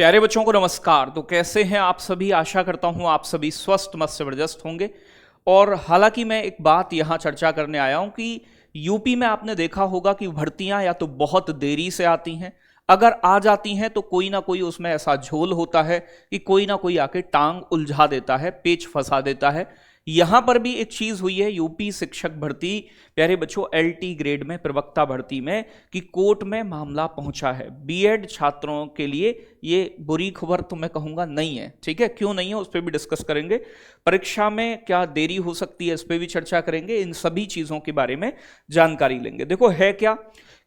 प्यारे बच्चों को नमस्कार। तो कैसे हैं आप सभी? आशा करता हूं आप सभी स्वस्थ मस्त जबरदस्त होंगे। और हालांकि मैं एक बात यहां चर्चा करने आया हूं कि यूपी में आपने देखा होगा कि भर्तियां या तो बहुत देरी से आती हैं, अगर आ जाती हैं तो कोई ना कोई उसमें ऐसा झोल होता है कि कोई ना कोई आके टांग उलझा देता है, पेच फंसा देता है। यहां पर भी एक चीज हुई है यूपी शिक्षक भर्ती, प्यारे बच्चों, एलटी ग्रेड में प्रवक्ता भर्ती में, कि कोर्ट में मामला पहुंचा है। बीएड छात्रों के लिए ये बुरी खबर तो मैं कहूंगा नहीं है। ठीक है, क्यों नहीं है उस पर भी डिस्कस करेंगे। परीक्षा में क्या देरी हो सकती है इस पर भी चर्चा करेंगे। इन सभी चीजों के बारे में जानकारी लेंगे। देखो है क्या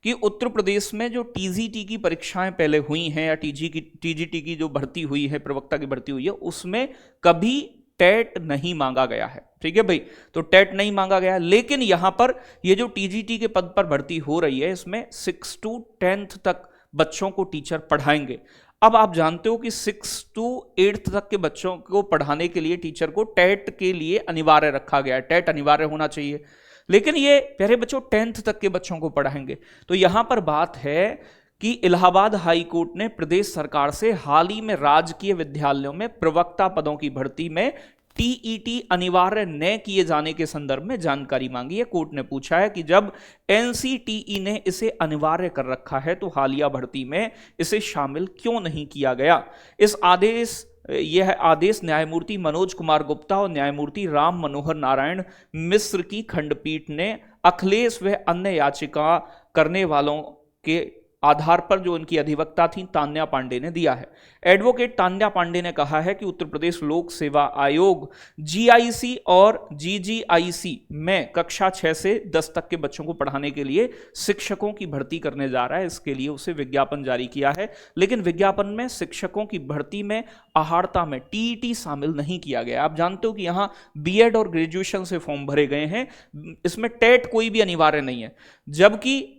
कि उत्तर प्रदेश में जो टीजीटी की परीक्षाएं पहले हुई हैं या टीजीटी की जो भर्ती हुई है, प्रवक्ता की भर्ती हुई है, उसमें कभी टेट नहीं मांगा गया है। ठीक है भाई, तो टेट नहीं मांगा गया। लेकिन यहां पर ये जो टीजीटी के पद पर भर्ती हो रही है, इसमें 6 to 10th तक बच्चों को टीचर पढ़ाएंगे। अब आप जानते हो कि 6 to 8th तक के बच्चों को पढ़ाने के लिए टीचर को टेट के लिए अनिवार्य रखा गया है। टेट अनिवार्य होना चाहिए, लेकिन ये प्यारे बच्चों 10th तक के बच्चों को पढ़ाएंगे। तो यहां पर बात है कि इलाहाबाद हाई कोर्ट ने प्रदेश सरकार से हाल ही में राजकीय विद्यालयों में प्रवक्ता पदों की भर्ती में टीईटी अनिवार्य न किए जाने के संदर्भ में जानकारी मांगी है। कोर्ट ने पूछा है कि जब एनसीटीई ने इसे अनिवार्य कर रखा है तो हालिया भर्ती में इसे शामिल क्यों नहीं किया गया। यह आदेश न्यायमूर्ति मनोज कुमार गुप्ता और न्यायमूर्ति राम मनोहर नारायण मिश्र की खंडपीठ ने अखिलेश व अन्य याचिका करने वालों के आधार पर जो उनकी अधिवक्ता थी तान्या पांडे ने दिया है। एडवोकेट तान्या पांडे ने कहा है कि उत्तर प्रदेश लोक सेवा आयोग जीआईसी और जीजीआईसी में कक्षा 6 से 10 तक के बच्चों को पढ़ाने के लिए शिक्षकों की भर्ती करने जा रहा है। इसके लिए उसे विज्ञापन जारी किया है, लेकिन विज्ञापन में शिक्षकों की भर्ती में आहारता में टीईटी शामिल नहीं किया गया। आप जानते हो कि यहां बीएड और ग्रेजुएशन से फॉर्म भरे गए हैं, इसमें टेट कोई भी अनिवार्य नहीं है। जबकि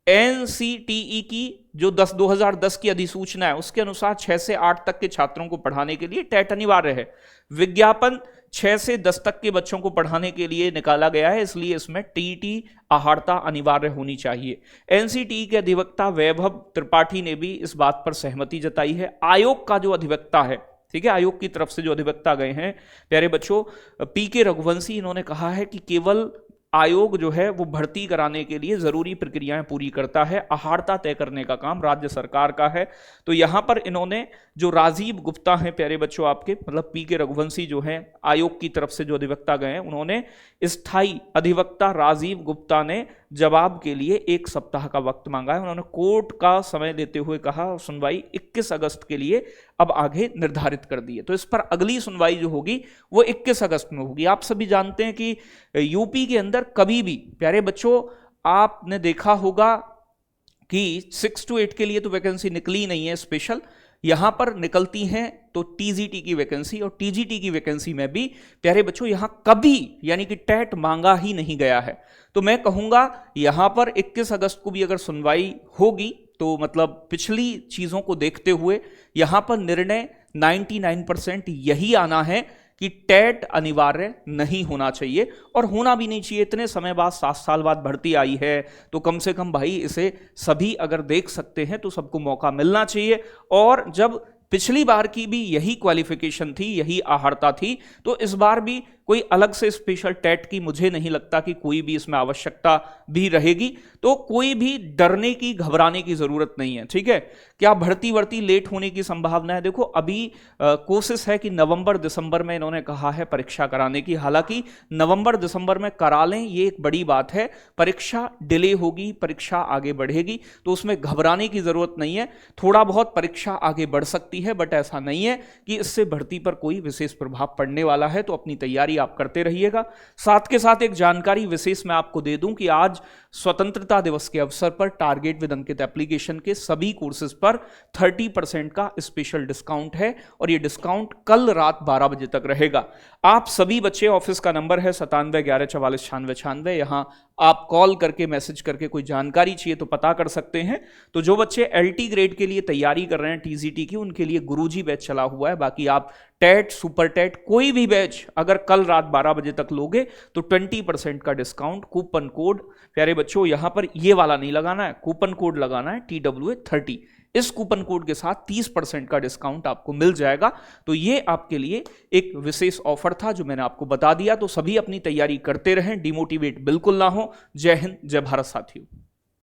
एनसीटीई की जो 2010 की अधिसूचना है उसके अनुसार 6 से 8 तक के छात्रों को पढ़ाने के लिए टेट अनिवार्य है। विज्ञापन 6 से 10 तक के बच्चों को पढ़ाने के लिए निकाला गया है, इसलिए इसमें टीईटी आहारता अनिवार्य होनी चाहिए। एनसीटीई के अधिवक्ता वैभव त्रिपाठी ने भी इस बात पर सहमति जताई है। आयोग का जो अधिवक्ता है, ठीक है, आयोग की तरफ से जो अधिवक्ता गए हैं प्यारे बच्चों, पीके रघुवंशी, इन्होंने कहा है कि केवल आयोग जो है वो भर्ती कराने के लिए जरूरी प्रक्रियाएं पूरी करता है, आहारता तय करने का काम राज्य सरकार का है। तो यहां पर इन्होंने जो राजीव गुप्ता हैं प्यारे बच्चों आपके, मतलब पीके रघुवंशी जो हैं आयोग की तरफ से जो अधिवक्ता गए हैं, उन्होंने स्थायी अधिवक्ता राजीव गुप्ता ने जवाब के लिए 1 सप्ताह का वक्त मांगा है। उन्होंने कोर्ट का समय लेते हुए कहा सुनवाई 21 अगस्त के लिए अब आगे निर्धारित कर दी है। तो इस पर अगली सुनवाई जो होगी वो 21 अगस्त में होगी। आप सभी जानते हैं कि यूपी के अंदर कभी भी प्यारे बच्चों आपने देखा होगा कि 6 to 8 के लिए तो वैकेंसी निकली नहीं है स्पेशल, यहां पर निकलती हैं तो टीजीटी की वैकेंसी, और टीजीटी की वैकेंसी में भी प्यारे बच्चों यहां कभी यानी कि टेट मांगा ही नहीं गया है। तो मैं कहूंगा यहां पर 21 अगस्त को भी अगर सुनवाई होगी तो मतलब पिछली चीजों को देखते हुए यहां पर निर्णय 99% यही आना है कि टेट अनिवार्य नहीं होना चाहिए, और होना भी नहीं चाहिए। इतने समय बाद 7 साल बाद भर्ती आई है तो कम से कम भाई इसे सभी अगर देख सकते हैं तो सबको मौका मिलना चाहिए। और जब पिछली बार की भी यही क्वालिफिकेशन थी, यही आहारता थी, तो इस बार भी कोई अलग से स्पेशल टेट की मुझे नहीं लगता कि कोई भी इसमें आवश्यकता भी रहेगी। तो कोई भी डरने की घबराने की जरूरत नहीं है। ठीक है, क्या भर्ती लेट होने की संभावना है? देखो अभी कोशिश है कि नवंबर दिसंबर में इन्होंने कहा है परीक्षा कराने की। हालांकि नवंबर दिसंबर में करा लें ये एक बड़ी बात है, परीक्षा डिले होगी, परीक्षा आगे बढ़ेगी, तो उसमें घबराने की जरूरत नहीं है। थोड़ा बहुत परीक्षा आगे बढ़ सकती है, बट ऐसा नहीं है कि इससे भर्ती पर कोई विशेष प्रभाव पड़ने वाला है। तो अपनी तैयारी आप करते रहिएगा। साथ के साथ एक जानकारी विशेष मैं आपको दे दूं कि आज स्वतंत्रता दिवस के अवसर पर टारगेट विद अंकित एप्लीकेशन के सभी कोर्सेज पर 30% का स्पेशल डिस्काउंट है, और यह डिस्काउंट कल रात 12 बजे तक रहेगा। आप सभी बच्चे, ऑफिस का नंबर है 9711449696, यहां आप कॉल करके मैसेज करके कोई जानकारी चाहिए तो पता कर सकते हैं। तो जो बच्चे एलटी ग्रेड के लिए तैयारी कर रहे हैं टीजीटी की, उनके लिए गुरुजी बैच चला हुआ है। बाकी आप टेट, सुपर टेट, कोई भी बैच अगर कल रात 12 बजे तक लोगे तो 20% का डिस्काउंट। कूपन कोड प्यारे बच्चों यहां पर ये वाला नहीं लगाना है, कूपन कोड लगाना है TWA30। इस कूपन कोड के साथ 30% का डिस्काउंट आपको मिल जाएगा। तो ये आपके लिए एक विशेष ऑफर था जो मैंने आपको बता दिया। तो सभी अपनी तैयारी करते रहें, डिमोटिवेट बिल्कुल ना हो। जय हिंद, जय भारत साथियों।